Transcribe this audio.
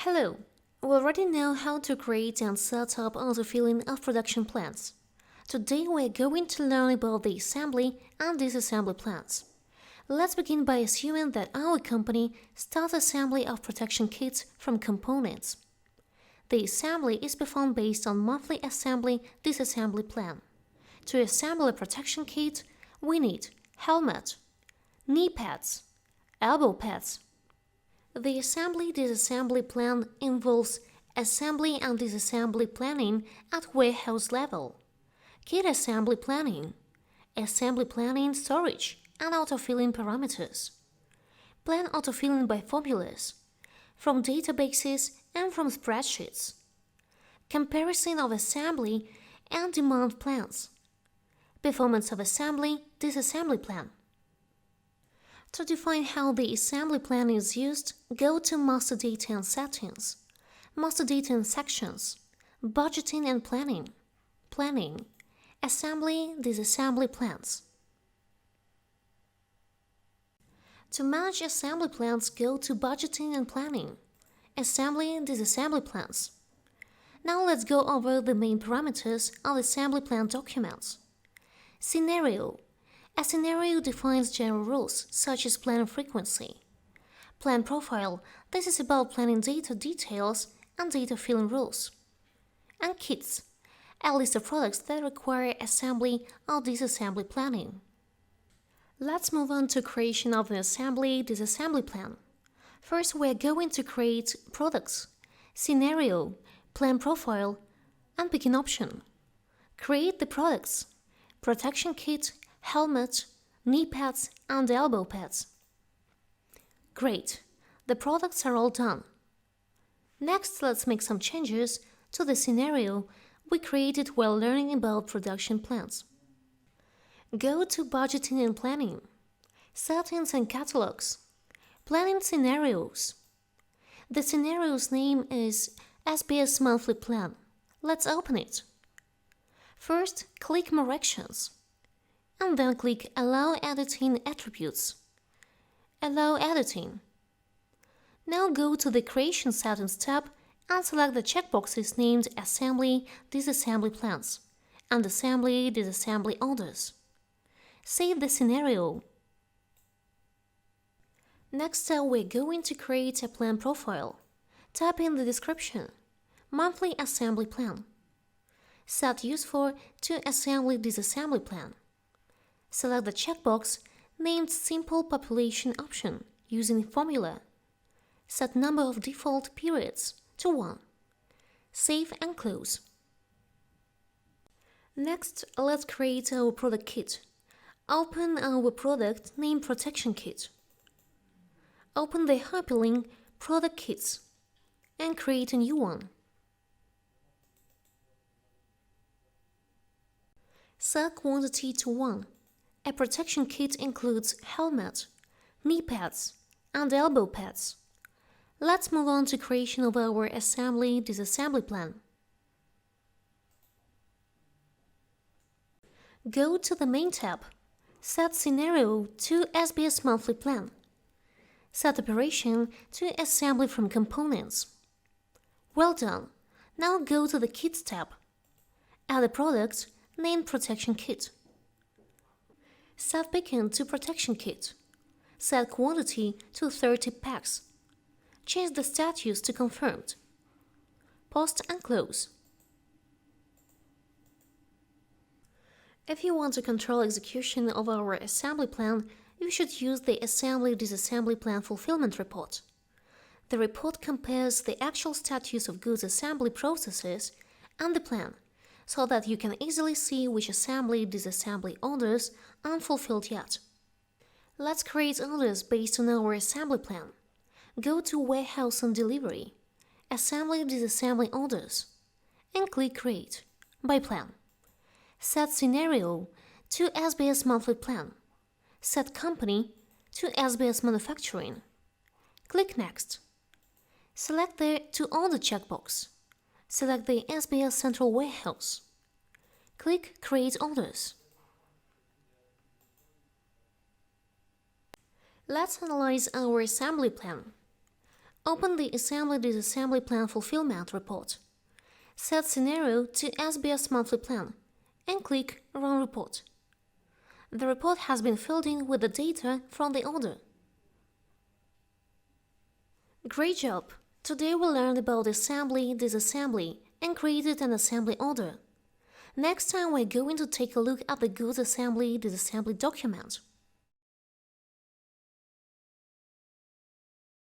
Hello! We already know how to create and set up auto-filling of production plans. Today we are going to learn about the assembly and disassembly plans. Let's begin by assuming that our company starts assembly of protection kits from components. The assembly is performed based on monthly assembly-disassembly plan. To assemble a protection kit, we need helmet, knee pads, elbow pads. The assembly-disassembly plan involves assembly and disassembly planning at warehouse level, kit assembly planning storage, and auto-filling parameters. Plan auto-filling by formulas, from databases and from spreadsheets. Comparison of assembly and demand plans. Performance of assembly-disassembly plan. To define how the assembly plan is used, go to Master Data and Settings, Master Data and Sections, Budgeting and Planning, Assembly-Disassembly plans. To manage assembly plans, go to Budgeting and Planning, Assembly-Disassembly plans. Now let's go over the main parameters of assembly plan documents. Scenario. A scenario defines general rules, such as plan frequency. Plan profile. This is about planning data details and data filling rules. And kits. A list of products that require assembly or disassembly planning. Let's move on to creation of an assembly-disassembly plan. First, we are going to create products, scenario, plan profile, and picking option. Create the products, protection kit, helmet, knee pads, and elbow pads. Great, the products are all done. Next, let's make some changes to the scenario we created while learning about production plans. Go to Budgeting and Planning, Settings and Catalogs, Planning Scenarios. The scenario's name is SBS Monthly Plan. Let's open it. First, click More Actions, and then click Allow Editing Attributes. Allow Editing. Now go to the Creation Settings tab and select the checkboxes named Assembly-Disassembly Plans and Assembly-Disassembly Orders. Save the scenario. Next up, we're going to create a plan profile. Type in the description, Monthly Assembly Plan. Set Use For to Assembly-Disassembly Plan. Select the checkbox named Simple Population option using formula. Set number of default periods to 1. Save and close. Next, let's create our product kit. Open our product named Protection Kit. Open the hyperlink Product Kits and create a new one. Set quantity to 1. A protection kit includes helmet, knee pads, and elbow pads. Let's move on to creation of our assembly-disassembly plan. Go to the Main tab. Set Scenario to SBS Monthly Plan. Set Operation to Assembly from Components. Well done. Now go to the Kits tab. Add a product named Protection Kit. Set Beacon to Protection Kit. Set quantity to 30 packs. Change the status to Confirmed. Post and close. If you want to control execution of our assembly plan, you should use the Assembly-Disassembly Plan Fulfillment Report. The report compares the actual status of goods assembly processes and the plan, so that you can easily see which assembly-disassembly orders aren't fulfilled yet. Let's create orders based on our assembly plan. Go to Warehouse and Delivery, Assembly-Disassembly Orders, and click Create by Plan. Set Scenario to SBS Monthly Plan. Set Company to SBS Manufacturing. Click Next. Select the To Order checkbox. Select the SBS Central Warehouse. Click Create Orders. Let's analyze our assembly plan. Open the Assembly Disassembly Plan Fulfillment report. Set Scenario to SBS Monthly Plan and click Run Report. The report has been filled in with the data from the order. Great job! Today we learned about assembly, disassembly, and created an assembly order. Next time we're going to take a look at the goods assembly, disassembly document.